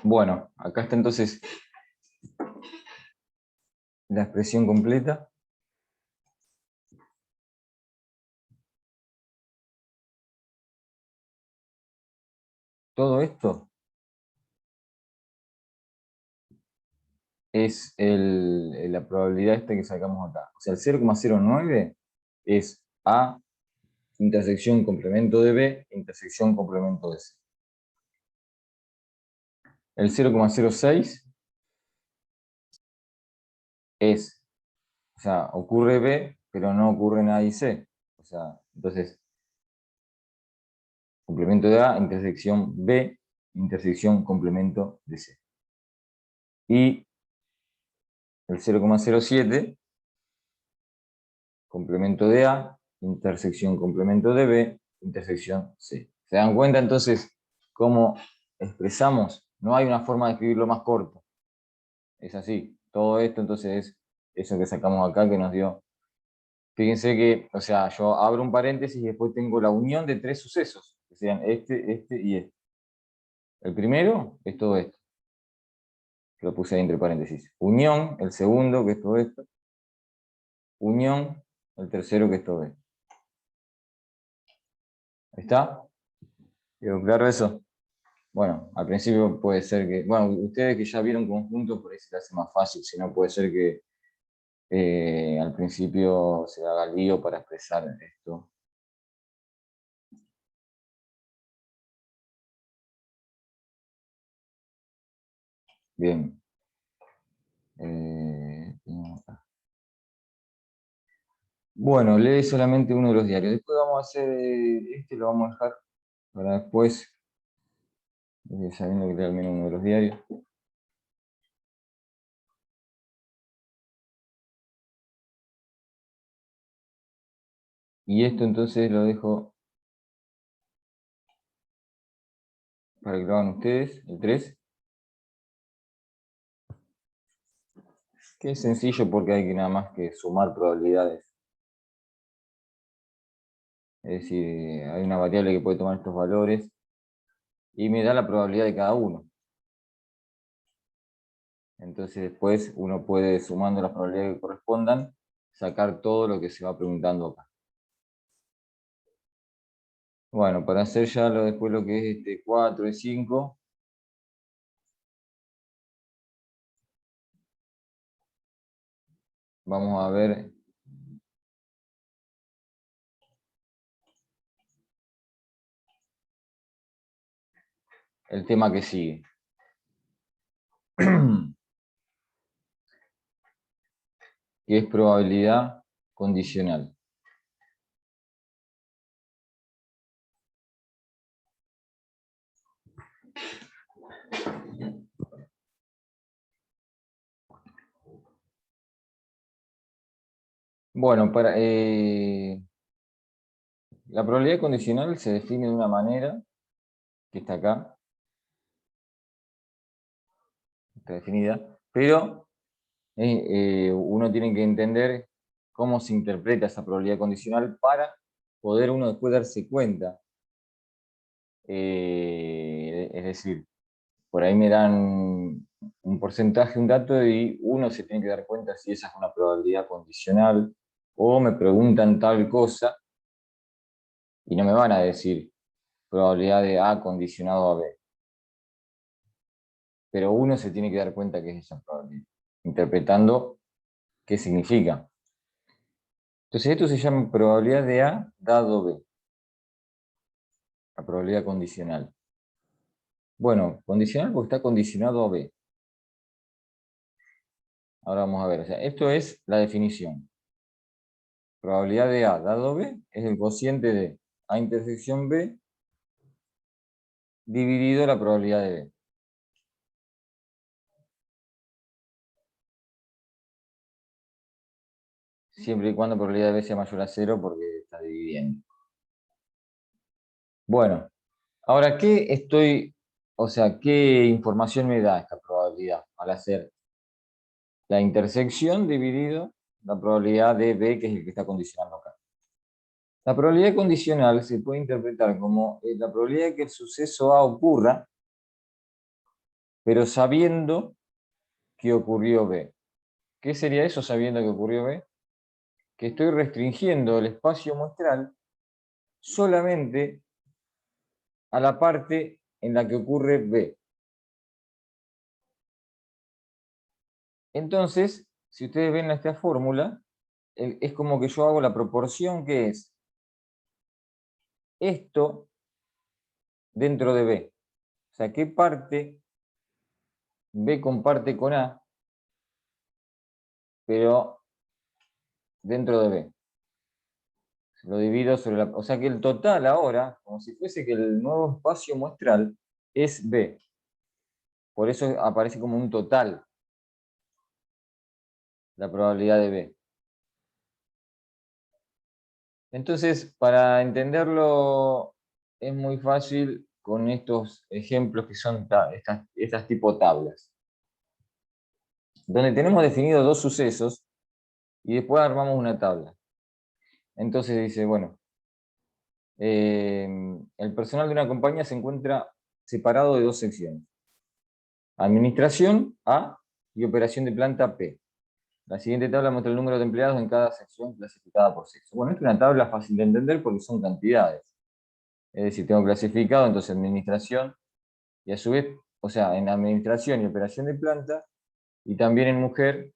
Bueno, acá está entonces la expresión completa. Todo esto es la probabilidad esta que sacamos acá. O sea, el 0,09 es A intersección complemento de B, intersección complemento de C. El 0,06 es, o sea, ocurre B, pero no ocurre en A y C. O sea, entonces, complemento de A, intersección B, intersección complemento de C. Y el 0,07, complemento de A, intersección complemento de B, intersección C. ¿Se dan cuenta entonces cómo expresamos? No hay una forma de escribirlo más corto. Es así. Todo esto entonces es eso que sacamos acá que nos dio. Fíjense que, o sea, yo abro un paréntesis y después tengo la unión de tres sucesos, que sean este y este. El primero es todo esto, que lo puse ahí entre paréntesis. Unión, el segundo, que es todo esto. Unión, el tercero, que es todo esto. ¿Ahí está? ¿Quedó claro eso? Bueno, al principio puede ser que, bueno, ustedes que ya vieron conjuntos, por ahí se les hace más fácil, si no puede ser que al principio se haga lío para expresar esto. Bien. Bueno, lee solamente uno de los diarios. Después vamos a hacer lo vamos a dejar para después, sabiendo que lee al menos uno de los diarios. Y esto entonces lo dejo para que lo hagan ustedes, el 3. Que es sencillo porque hay que nada más que sumar probabilidades. Es decir, hay una variable que puede tomar estos valores y me da la probabilidad de cada uno. Entonces después uno puede, sumando las probabilidades que correspondan, sacar todo lo que se va preguntando acá. Bueno, para hacer ya después lo que es 4 y 5, vamos a ver el tema que sigue. Que es probabilidad condicional. Bueno, la probabilidad condicional se define de una manera, que está acá, está definida, pero uno tiene que entender cómo se interpreta esa probabilidad condicional para poder uno después darse cuenta. Es decir, por ahí me dan un porcentaje, un dato, y uno se tiene que dar cuenta si esa es una probabilidad condicional, o me preguntan tal cosa, y no me van a decir probabilidad de A condicionado a B. Pero uno se tiene que dar cuenta que es esa probabilidad, interpretando qué significa. Entonces esto se llama probabilidad de A dado B. La probabilidad condicional. Bueno, condicional porque está condicionado a B. Ahora vamos a ver, o sea, esto es la definición. Probabilidad de A dado B es el cociente de A intersección B dividido la probabilidad de B. Siempre y cuando la probabilidad de B sea mayor a 0 porque está dividiendo. Bueno, ahora, ¿qué información me da esta probabilidad al hacer la intersección dividido la probabilidad de B, que es el que está condicionando acá? La probabilidad condicional se puede interpretar como la probabilidad de que el suceso A ocurra pero sabiendo que ocurrió B. ¿Qué sería eso sabiendo que ocurrió B? Que estoy restringiendo el espacio muestral solamente a la parte en la que ocurre B. Entonces, si ustedes ven esta fórmula, es como que yo hago la proporción que es esto dentro de B. O sea, ¿qué parte B comparte con A, pero dentro de B? Lo divido sobre la... O sea que el total ahora, como si fuese que el nuevo espacio muestral es B. Por eso aparece como un total la probabilidad de B. Entonces, para entenderlo es muy fácil con estos ejemplos que son estas tipo tablas, donde tenemos definidos dos sucesos y después armamos una tabla. Entonces dice, bueno, el personal de una compañía se encuentra separado de dos secciones. Administración A y operación de planta P. La siguiente tabla muestra el número de empleados en cada sección clasificada por sexo. Bueno, esta es una tabla fácil de entender porque son cantidades. Es decir, tengo clasificado, entonces administración, y a su vez, o sea, en administración y operación de planta, y también en mujer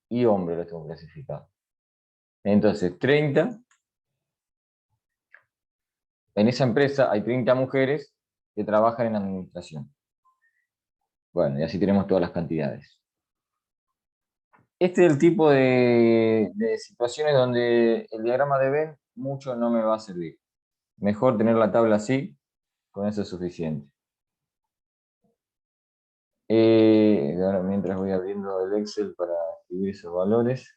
y hombre lo tengo clasificado. Entonces, 30, en esa empresa hay 30 mujeres que trabajan en administración. Bueno, y así tenemos todas las cantidades. Este es el tipo de situaciones donde el diagrama de Venn mucho no me va a servir. Mejor tener la tabla así, con eso es suficiente. Ahora mientras voy abriendo el Excel para escribir esos valores.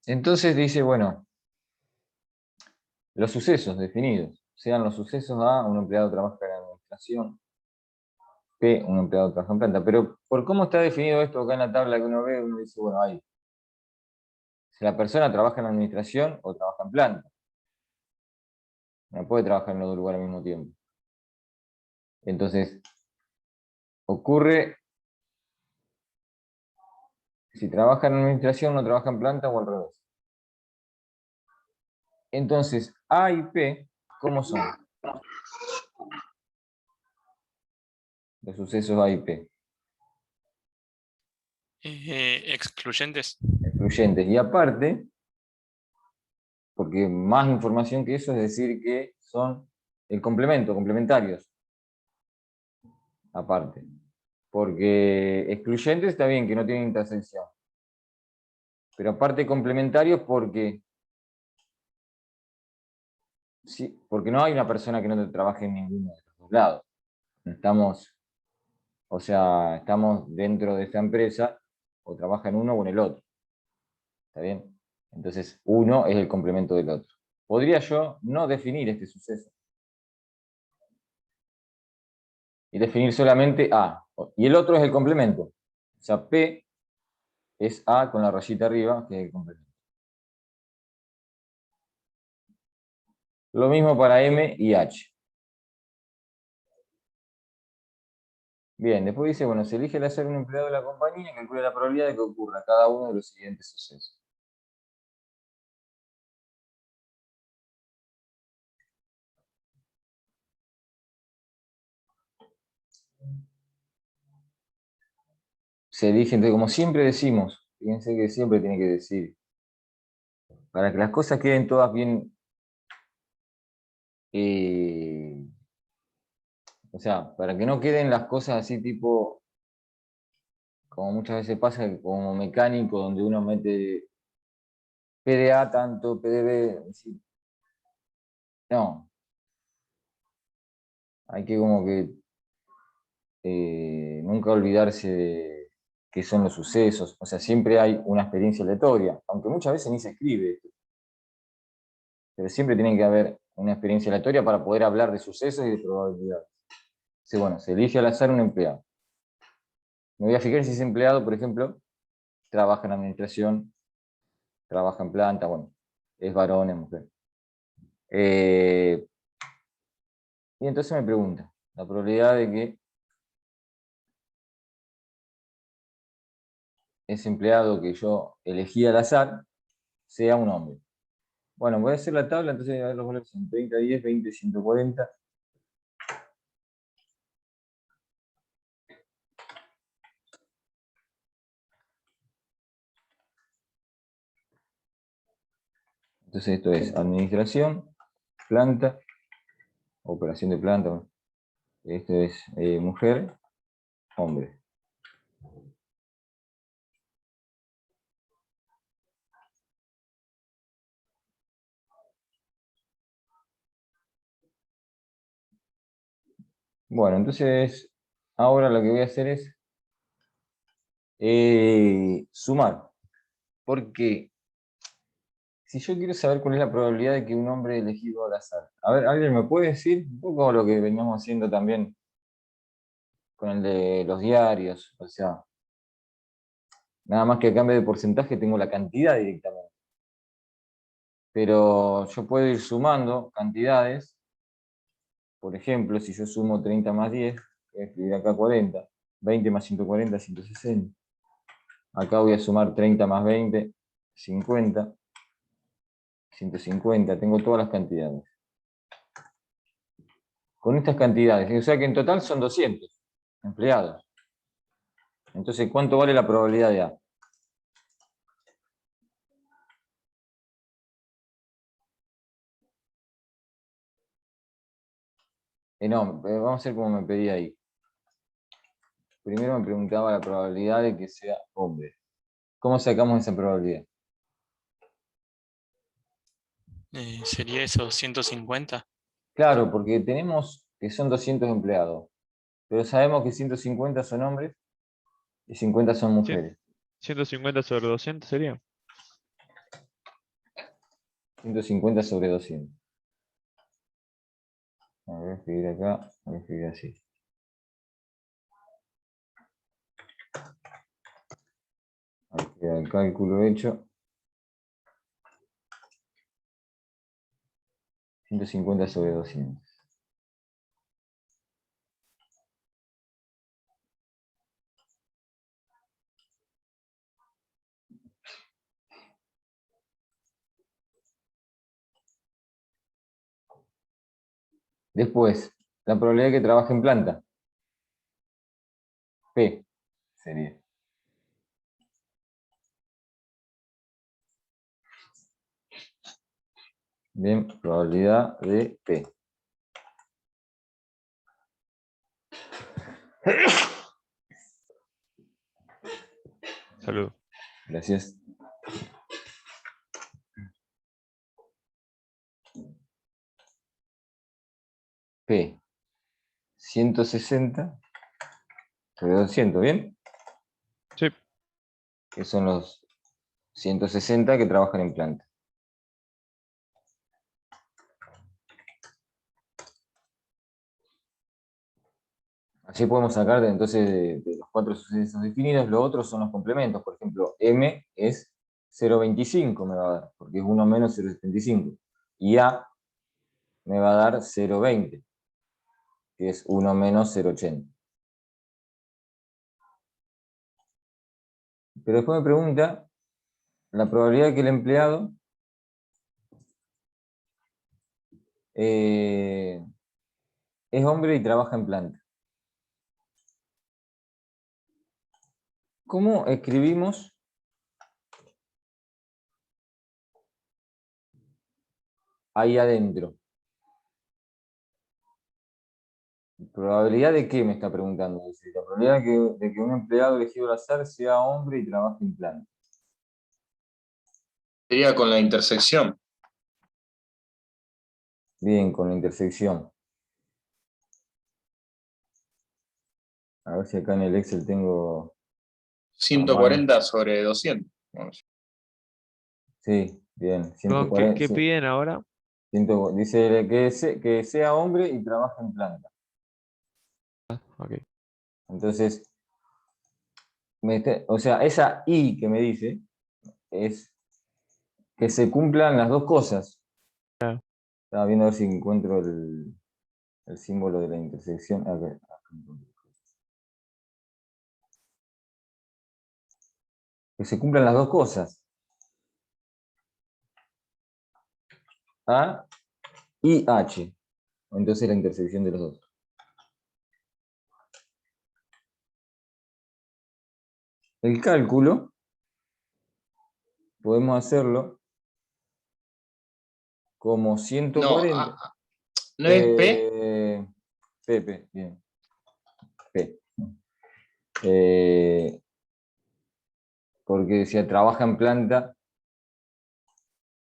Entonces dice, bueno, los sucesos definidos, sean los sucesos A, un empleado trabaja en administración, P, un empleado trabaja en planta, pero por cómo está definido esto acá en la tabla que uno ve, uno dice, bueno, ahí, si la persona trabaja en administración o trabaja en planta, no puede trabajar en los dos lugares al mismo tiempo. Entonces, ocurre si trabaja en administración, no trabaja en planta o al revés. Entonces, A y P, ¿cómo son? Los sucesos A y P. Excluyentes. Excluyentes. Y aparte, porque más información que eso es decir que son el complemento, complementarios. Aparte. Porque excluyentes está bien que no tienen intersección. Pero aparte complementarios porque, sí, porque no hay una persona que no trabaje en ninguno de los dos lados. Estamos, o sea, estamos dentro de esta empresa o trabaja en uno o en el otro. ¿Está bien? Entonces, uno es el complemento del otro. ¿Podría yo no definir este suceso? Y definir solamente A. Y el otro es el complemento. O sea, P es A con la rayita arriba, que es el complemento. Lo mismo para M y H. Bien, después dice, bueno, se elige el hacer un empleado de la compañía y calcula la probabilidad de que ocurra cada uno de los siguientes sucesos. Se elige, entonces, como siempre decimos, fíjense que siempre tiene que decir, para que las cosas queden todas bien, o sea, para que no queden las cosas así tipo, como muchas veces pasa, como mecánico, donde uno mete PDA tanto, PDB, no, hay que como que nunca olvidarse de qué son los sucesos, o sea, siempre hay una experiencia aleatoria, aunque muchas veces ni se escribe, pero siempre tiene que haber una experiencia aleatoria para poder hablar de sucesos y de probabilidades. Entonces, bueno, se elige al azar un empleado. Me voy a fijar si ese empleado, por ejemplo, trabaja en administración, trabaja en planta, bueno, es varón, es mujer. Y entonces me pregunta, la probabilidad de que ese empleado que yo elegí al azar sea un hombre. Bueno, voy a hacer la tabla, entonces a ver, los valores son 30, 10, 20, 140. Entonces esto es administración, planta, operación de planta. Esto es mujer, hombre. Bueno, entonces ahora lo que voy a hacer es sumar. Porque si yo quiero saber cuál es la probabilidad de que un hombre elegido al azar. A ver, ¿alguien me puede decir un poco lo que veníamos haciendo también con el de los diarios? O sea, nada más que a cambio de porcentaje tengo la cantidad directamente. Pero yo puedo ir sumando cantidades. Por ejemplo, si yo sumo 30 más 10, voy a escribir acá 40. 20 más 140, 160. Acá voy a sumar 30 más 20, 50. 150. Tengo todas las cantidades. Con estas cantidades, o sea que en total son 200 empleados. Entonces, ¿cuánto vale la probabilidad de A? No, vamos a hacer como me pedí ahí. Primero me preguntaba la probabilidad de que sea hombre. ¿Cómo sacamos esa probabilidad? Sería eso, 150. Claro, porque tenemos que son 200 empleados, pero sabemos que 150 son hombres y 50 son Cien- mujeres. 150 sobre 200 sería. 150 sobre 200. Voy a escribir acá, voy a escribir así. Ahí queda el cálculo hecho. 150 sobre 200. Después, la probabilidad de que trabaje en planta. P sería. Bien, probabilidad de P. Salud. Gracias. P. 160 sobre 200, ¿bien? Sí. Que son los 160 que trabajan en planta. Así podemos sacar entonces de los 4 sucesos definidos, los otros son los complementos. Por ejemplo, M es 0,25 me va a dar, porque es 1 menos 0,75. Y A me va a dar 0,20, que es 1 menos 0,80. Pero después me pregunta la probabilidad de que el empleado es hombre y trabaja en planta. ¿Cómo escribimos ahí adentro? ¿Probabilidad de qué me está preguntando? Dice, la probabilidad de que un empleado elegido al azar sea hombre y trabaje en planta. Sería con la intersección. Bien, con la intersección. A ver si acá en el Excel tengo... 140 sobre 200. Sí, bien. Perdón, 140, ¿qué sí, piden ahora? dice que sea hombre y trabaje en planta. Ok. Entonces, o sea, esa I que me dice es que se cumplan las dos cosas. Claro. Estaba viendo a ver si encuentro el símbolo de la intersección. Acá. Que se cumplan las dos cosas. A y H. Entonces la intersección de los dos. El cálculo podemos hacerlo como 140. ¿No es P? P, bien. P. Porque decía trabaja en planta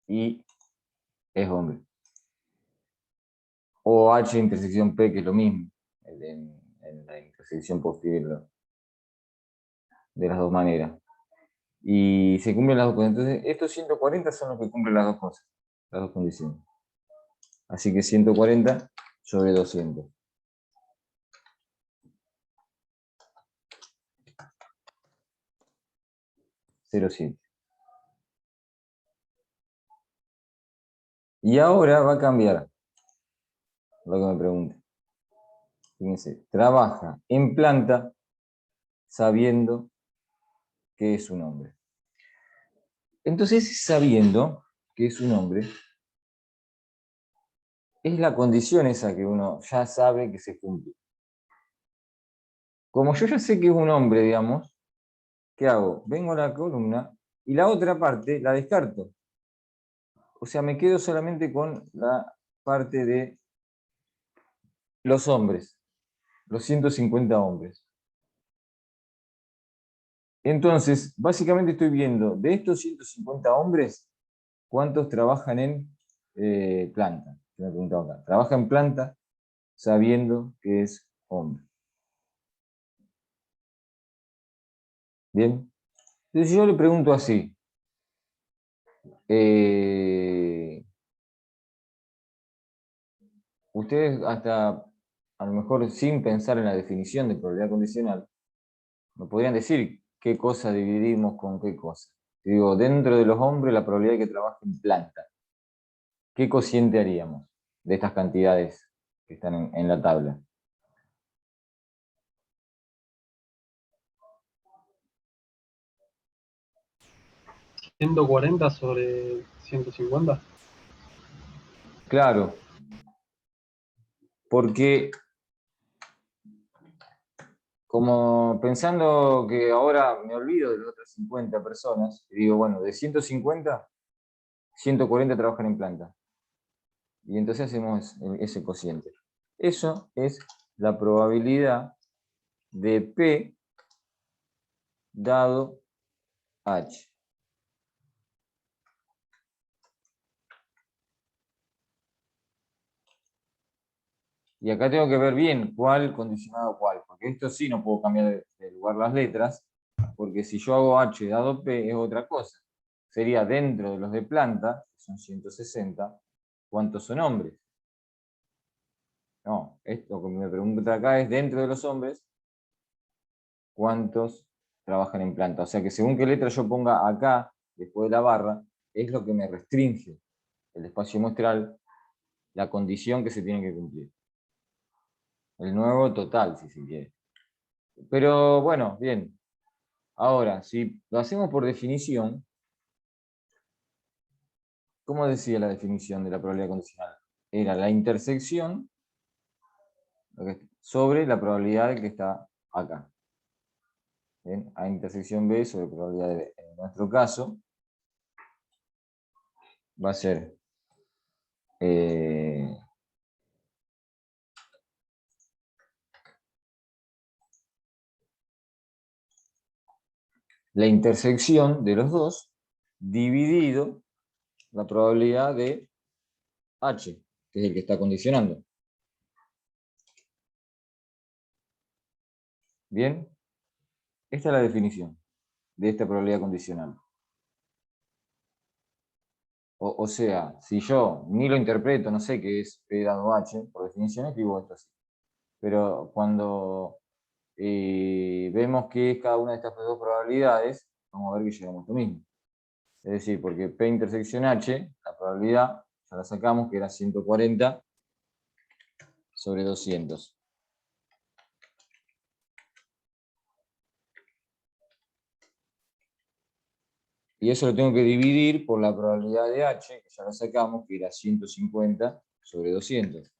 y es hombre. O H intersección P, que es lo mismo, en la intersección posterior de las dos maneras. Y se cumplen las dos cosas. Entonces, estos 140 son los que cumplen las dos cosas, las dos condiciones. Así que 140 sobre 200. 0,7. Y ahora va a cambiar lo que me pregunta. Fíjense, trabaja en planta sabiendo que es un hombre. Entonces, sabiendo que es un hombre, es la condición esa que uno ya sabe que se cumple. Como yo ya sé que es un hombre, digamos, ¿qué hago? Vengo a la columna y la otra parte la descarto. O sea, me quedo solamente con la parte de los hombres, los 150 hombres. Entonces, básicamente estoy viendo, de estos 150 hombres, ¿cuántos trabajan en planta? Me he preguntado acá. Trabaja en planta sabiendo que es hombre. Bien. Entonces yo le pregunto así. Ustedes hasta, a lo mejor sin pensar en la definición de probabilidad condicional, me podrían decir qué cosa dividimos con qué cosa. Digo, dentro de los hombres la probabilidad de que trabaje en planta. ¿Qué cociente haríamos de estas cantidades que están en la tabla? ¿140 sobre 150? Claro, porque como pensando que ahora me olvido de las otras 50 personas, y digo, bueno, de 150, 140 trabajan en planta. Y entonces hacemos ese cociente. Eso es la probabilidad de P dado H. Y acá tengo que ver bien cuál condicionado cuál, porque esto sí no puedo cambiar de lugar las letras, porque si yo hago H dado P es otra cosa. Sería dentro de los de planta, que son 160, ¿cuántos son hombres? No, esto que me pregunta acá es dentro de los hombres, ¿cuántos trabajan en planta? O sea que según qué letra yo ponga acá, después de la barra, es lo que me restringe el espacio muestral, la condición que se tiene que cumplir. El nuevo total, si se quiere. Pero bueno, bien. Ahora, si lo hacemos por definición, ¿cómo decía la definición de la probabilidad condicional? Era la intersección sobre la probabilidad de que está acá. ¿Bien? A intersección B sobre probabilidad de B. En nuestro caso, va a ser la intersección de los dos dividido la probabilidad de H, que es el que está condicionando. Bien, esta es la definición de esta probabilidad condicional. O sea, si yo ni lo interpreto, no sé qué es P dado H, por definición escribo esto así. Pero cuando vemos qué es cada una de estas dos probabilidades, vamos a ver que llegamos a lo mismo. Es decir, porque P intersección H, la probabilidad, ya la sacamos, que era 140 sobre 200. Y eso lo tengo que dividir por la probabilidad de H, que ya la sacamos, que era 150 sobre 200.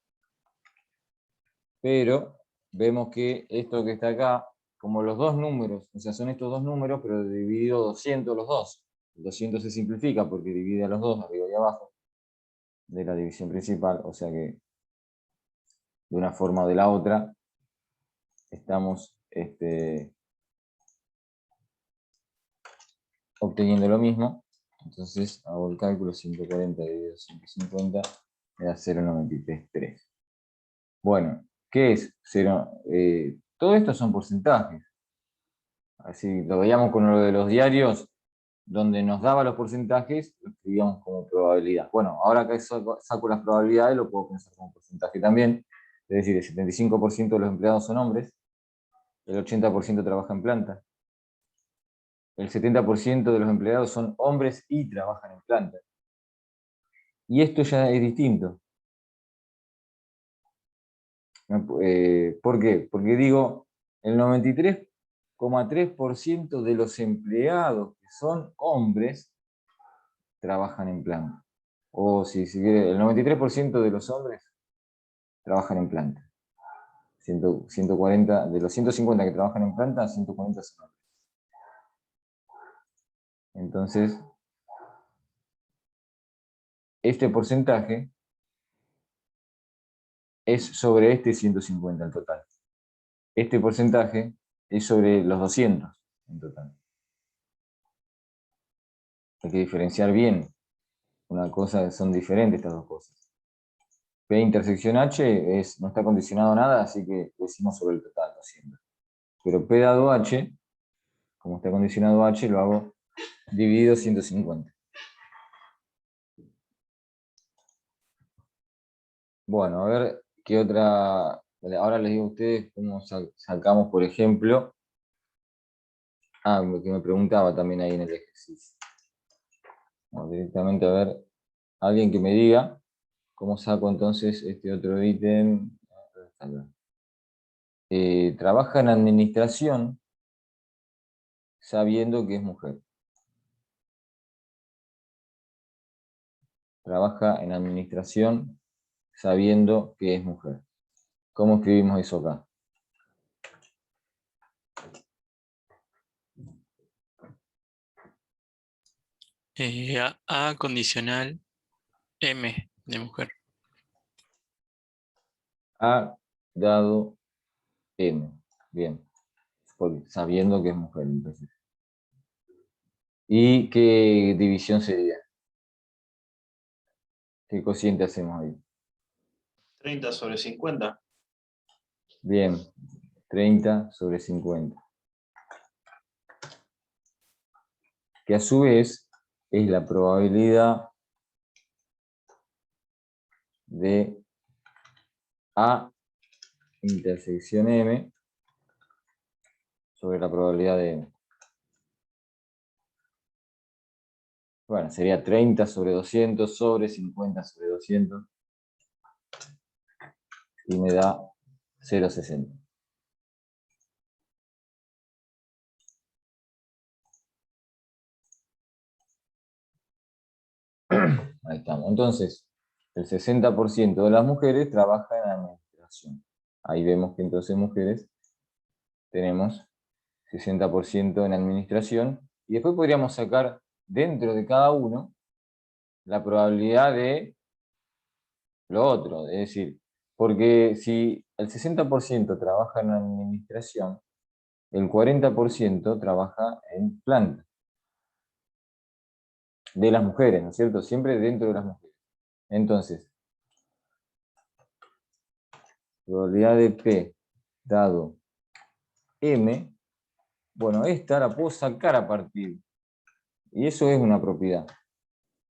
Pero vemos que esto que está acá, como los dos números, o sea, son estos dos números, pero dividido 200 los dos. El 200 se simplifica porque divide a los dos, arriba y abajo, de la división principal, o sea que de una forma o de la otra estamos obteniendo lo mismo. Entonces hago el cálculo, 140 dividido 150 me da 0,933. Bueno, ¿qué es 0? Todo esto son porcentajes. Así lo veíamos con lo de los diarios, donde nos daba los porcentajes, lo escribíamos como probabilidad. Bueno, ahora que saco las probabilidades, lo puedo pensar como porcentaje también. Es decir, el 75% de los empleados son hombres, el 80% trabaja en planta, el 70% de los empleados son hombres y trabajan en planta. Y esto ya es distinto. ¿Por qué? Porque digo, el 93,3% de los empleados que son hombres trabajan en planta. O si quiere, el 93% de los hombres trabajan en planta. 140, de los 150 que trabajan en planta, 140 son hombres. Entonces, este porcentaje es sobre este 150 en total. Este porcentaje es sobre los 200 en total. Hay que diferenciar bien. Una cosa, son diferentes estas dos cosas. P intersección H no está condicionado a nada, así que lo decimos sobre el total, 200. Pero P dado H, como está condicionado a H, lo hago dividido 150. Bueno, a ver qué otra. Ahora les digo a ustedes cómo sacamos, por ejemplo. Lo que me preguntaba también ahí en el ejercicio. Vamos directamente a ver, alguien que me diga cómo saco entonces este otro ítem. Trabaja en administración sabiendo que es mujer. Trabaja en administración sabiendo que es mujer. ¿Cómo escribimos eso acá? A condicional M de mujer. A dado M. Bien. Sabiendo que es mujer, entonces. ¿Y qué división sería? ¿Qué cociente hacemos ahí? 30 sobre 50. Bien. 30 sobre 50. Que a su vez es la probabilidad de A intersección M sobre la probabilidad de M. Bueno, sería 30 sobre 200 sobre 50 sobre 200. Y me da 0,60. Ahí estamos. Entonces, el 60% de las mujeres trabaja en administración. Ahí vemos que entonces mujeres tenemos 60% en administración. Y después podríamos sacar dentro de cada uno la probabilidad de lo otro. Es decir, porque si el 60% trabaja en administración, el 40% trabaja en planta. De las mujeres, ¿no es cierto? Siempre dentro de las mujeres. Entonces, probabilidad de P dado M, bueno, esta la puedo sacar a partir. Y eso es una propiedad.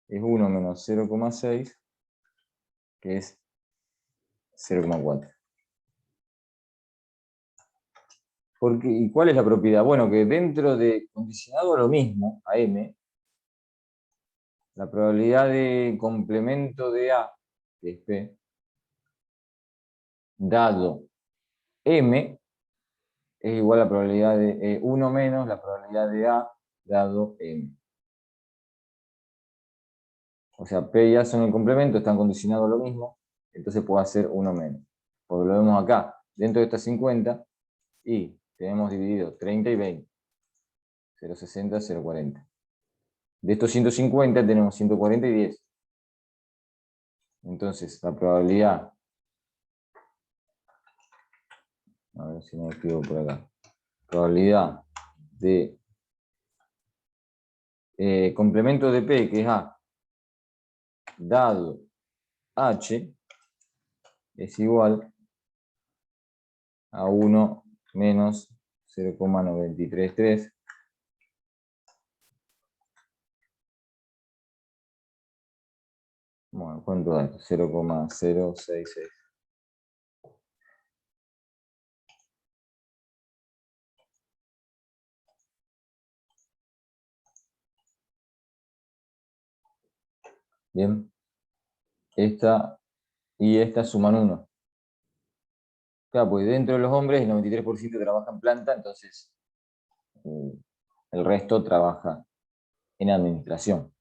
Es 1 menos 0,6, que es 0,4. ¿Y cuál es la propiedad? Bueno, que dentro de condicionado a lo mismo, a M, la probabilidad de complemento de A, que es P, dado M, es igual a la probabilidad de 1 menos la probabilidad de A dado M. O sea, P y A son el complemento, están condicionados a lo mismo, entonces puedo hacer 1 menos. Porque lo vemos acá, dentro de estas 50, y tenemos dividido 30 y 20. 0,60, 0,40. De estos 150 tenemos 140 y 10. Entonces, la probabilidad, a ver si me escribo por acá, probabilidad de complemento de P, que es A, dado H, es igual a 1 menos 0,933. Bueno, ¿cuánto da esto? 0,066. Bien. Esta y esta suman 1. Claro, pues dentro de los hombres el 93% trabaja en planta, entonces el resto trabaja en administración.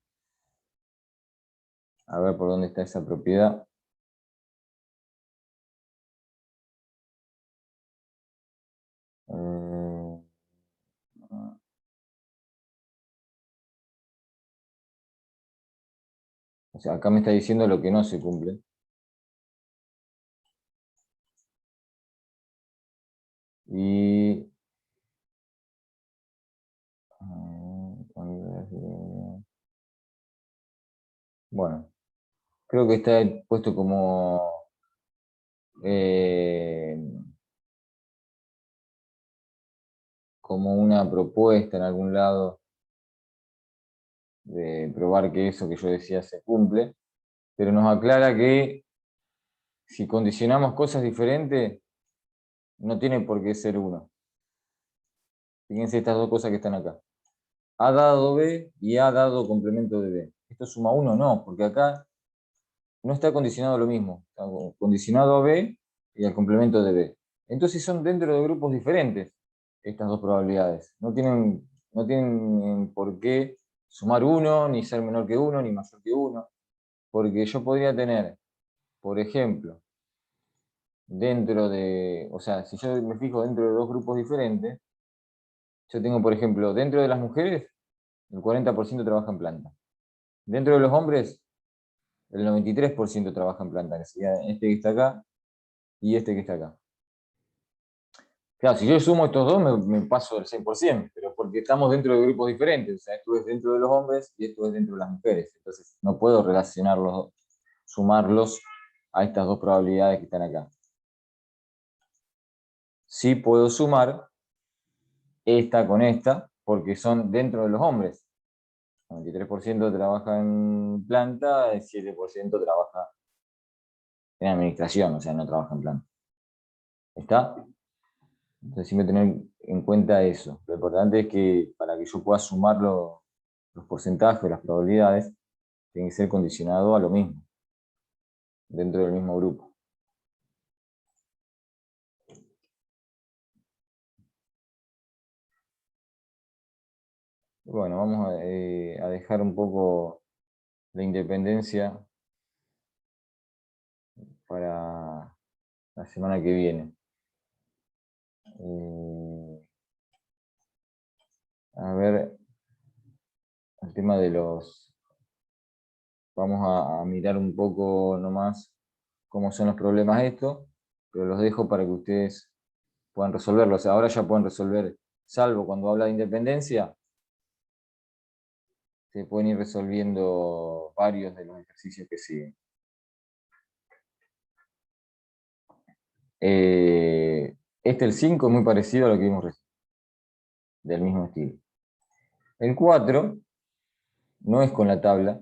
A ver por dónde está esa propiedad. O sea, acá me está diciendo lo que no se cumple. Y... bueno, creo que está puesto como... como una propuesta en algún lado de probar que eso que yo decía se cumple, pero nos aclara que si condicionamos cosas diferentes, no tiene por qué ser 1. Fíjense estas dos cosas que están acá. A dado B y A dado complemento de B. ¿Esto suma 1? No, porque acá no está condicionado a lo mismo. Está condicionado a B y al complemento de B. Entonces son dentro de grupos diferentes estas dos probabilidades. No tienen por qué sumar 1, ni ser menor que 1, ni mayor que 1. Porque yo podría tener, por ejemplo, dentro de, o sea, si yo me fijo dentro de dos grupos diferentes, yo tengo, por ejemplo, dentro de las mujeres, el 40% trabaja en planta. Dentro de los hombres, el 93% trabaja en planta, que sería este que está acá y este que está acá. Claro, si yo sumo estos dos, me paso del 100%, pero porque estamos dentro de grupos diferentes. O sea, esto es dentro de los hombres y esto es dentro de las mujeres. Entonces, no puedo relacionarlos, sumarlos a estas dos probabilidades que están acá. Sí puedo sumar esta con esta, porque son dentro de los hombres. El 93% trabaja en planta, el 7% trabaja en administración, o sea, no trabaja en planta. ¿Está? Entonces siempre tener en cuenta eso. Lo importante es que para que yo pueda sumar los porcentajes, las probabilidades, tiene que ser condicionado a lo mismo, dentro del mismo grupo. Bueno, vamos a dejar un poco la independencia para la semana que viene. A ver, el tema de los... Vamos a mirar un poco nomás cómo son los problemas estos, pero los dejo para que ustedes puedan resolverlos. O sea, ahora ya pueden resolver, salvo cuando habla de independencia, se pueden ir resolviendo varios de los ejercicios que siguen. El 5 es muy parecido a lo que vimos recién, del mismo estilo. El 4 no es con la tabla.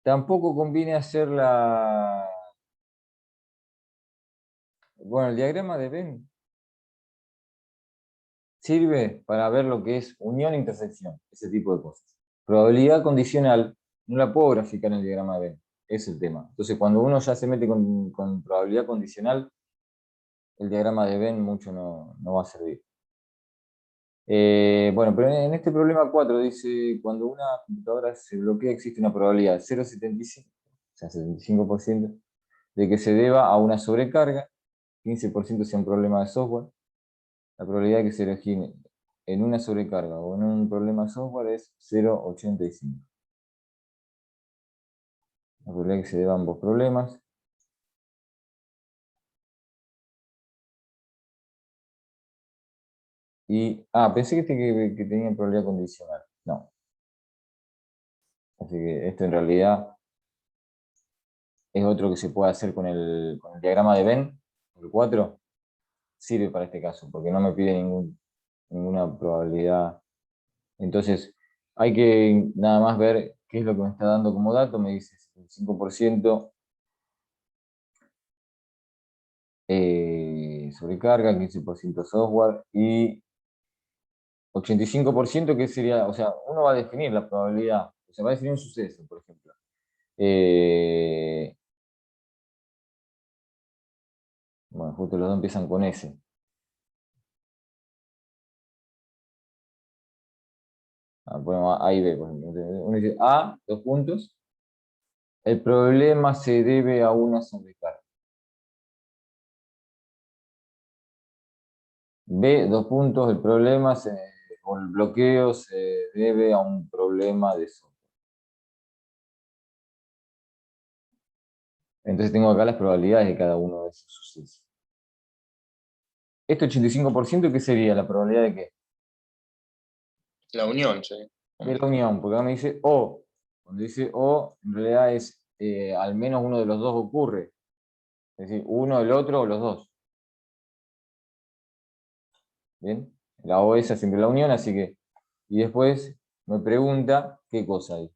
Tampoco conviene hacer la... Bueno, el diagrama de Venn sirve para ver lo que es unión e intersección, ese tipo de cosas. probabilidad condicional no la puedo graficar en el diagrama de Venn. Es el tema. Entonces, cuando uno ya se mete con probabilidad condicional, el diagrama de Venn mucho no va a servir. Bueno, pero en este problema 4 dice, cuando una computadora se bloquea existe una probabilidad de 0,75, o sea, 75%, de que se deba a una sobrecarga, 15% sea un problema de software. La probabilidad de que se origine en una sobrecarga o en un problema de software es 0,85. La probabilidad de que se deba a ambos problemas. Pensé que tenía probabilidad condicional. No. Así que esto en realidad es otro que se puede hacer con el diagrama de Venn, el 4. Sirve para este caso, porque no me pide ninguna probabilidad. Entonces, hay que nada más ver qué es lo que me está dando como dato. Me dice 75% sobrecarga, 15% software y 85% que sería, o sea, uno va a definir la probabilidad, o sea, va a definir un suceso, por ejemplo. Bueno, justo los dos empiezan con S. Ponemos A y B, por ejemplo. Uno dice A, 2 puntos. El problema se debe a una sobrecarga. B, 2 puntos. El problema o el bloqueo se debe a un problema de software. Entonces tengo acá las probabilidades de cada uno de esos sucesos. Este 85%, ¿qué sería? ¿La probabilidad de qué? La unión, sí. De la unión, porque acá me dice O. Cuando dice O, en realidad es al menos uno de los dos ocurre. Es decir, uno, el otro o los dos. ¿Bien? La O es siempre la unión, así que... Y después me pregunta qué cosa hay.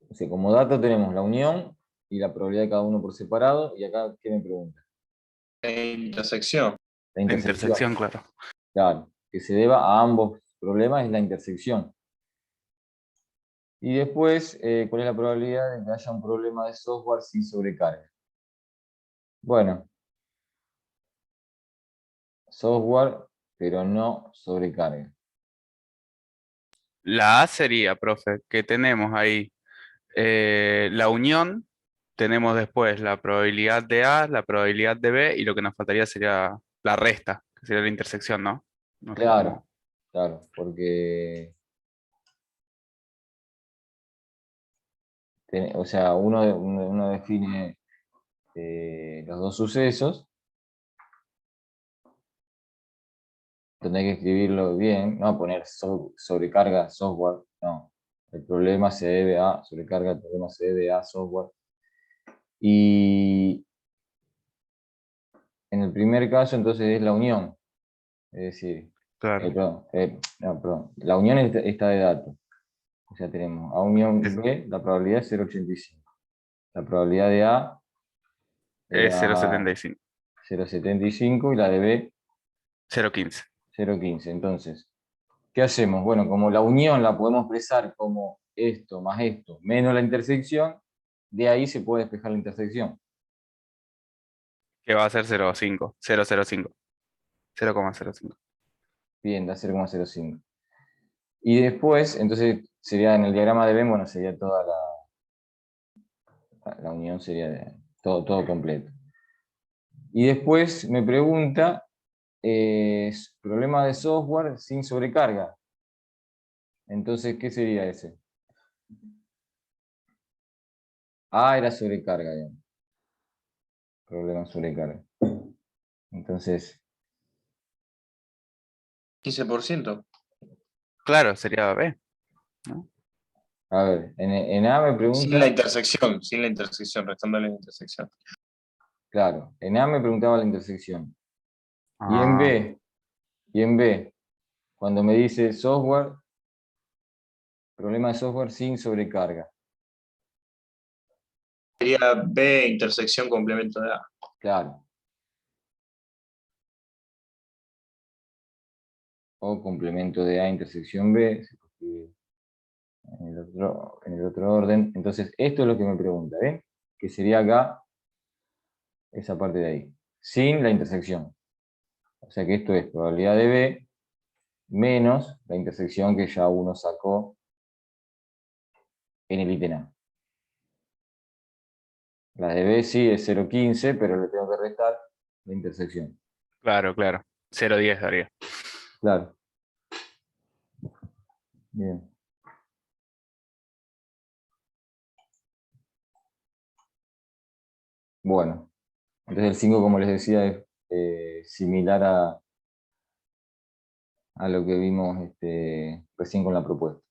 O sea, como dato tenemos la unión y la probabilidad de cada uno por separado. Y acá, ¿qué me pregunta? La intersección. La La intersección. intersección, claro. Claro, que se deba a ambos problemas es la intersección. Y después, ¿cuál es la probabilidad de que haya un problema de software sin sobrecarga? Bueno, software, pero no sobrecarga. La A sería, profe, que tenemos ahí la unión, tenemos después la probabilidad de A, la probabilidad de B, y lo que nos faltaría sería la resta, que sería la intersección, ¿no? No sé Claro, cómo. claro, porque, o sea, uno define los dos sucesos, donde hay que escribirlo bien, no poner sobrecarga software, no. El problema se debe a sobrecarga, el problema se debe a software. Y en el primer caso, entonces, es la unión. Es decir, Claro. perdón, la unión está de datos. O sea, tenemos A unión Es, B, la probabilidad es 0,85. La probabilidad de A es era 0,75, 0,75 y la de B 0,15. 0,15. Entonces, ¿qué hacemos? Bueno, como la unión la podemos expresar como esto más esto menos la intersección, de ahí se puede despejar la intersección. Que va a ser 0,5, 0,05, 0,05. Bien, da 0,05. Y después, entonces, sería en el diagrama de Venn, bueno, sería toda la unión, sería todo completo. Y después me pregunta, problema de software sin sobrecarga. Entonces, ¿qué sería ese? Era sobrecarga, digamos. Problema sobrecarga. Entonces, 15%. Claro, sería B, ¿no? a ver, en A me Sin la pregunta, intersección, restándole la intersección. claro, en A me preguntaba la intersección. Y en Ah, B, cuando me dice software, problema de software sin sobrecarga. Sería B intersección complemento de A. Claro. O complemento de A intersección B, se escribe en el otro orden. Entonces, esto es lo que me pregunta, ¿ven? Que sería acá, esa parte de ahí, sin la intersección. O sea que esto es probabilidad de B menos la intersección que ya uno sacó en el ítem A. La de B sí es 0,15, pero le tengo que restar la intersección. Claro, claro. 0,10 daría. Claro. Bien. Bueno, entonces el 5, como les decía, es similar a lo que vimos recién con la propuesta.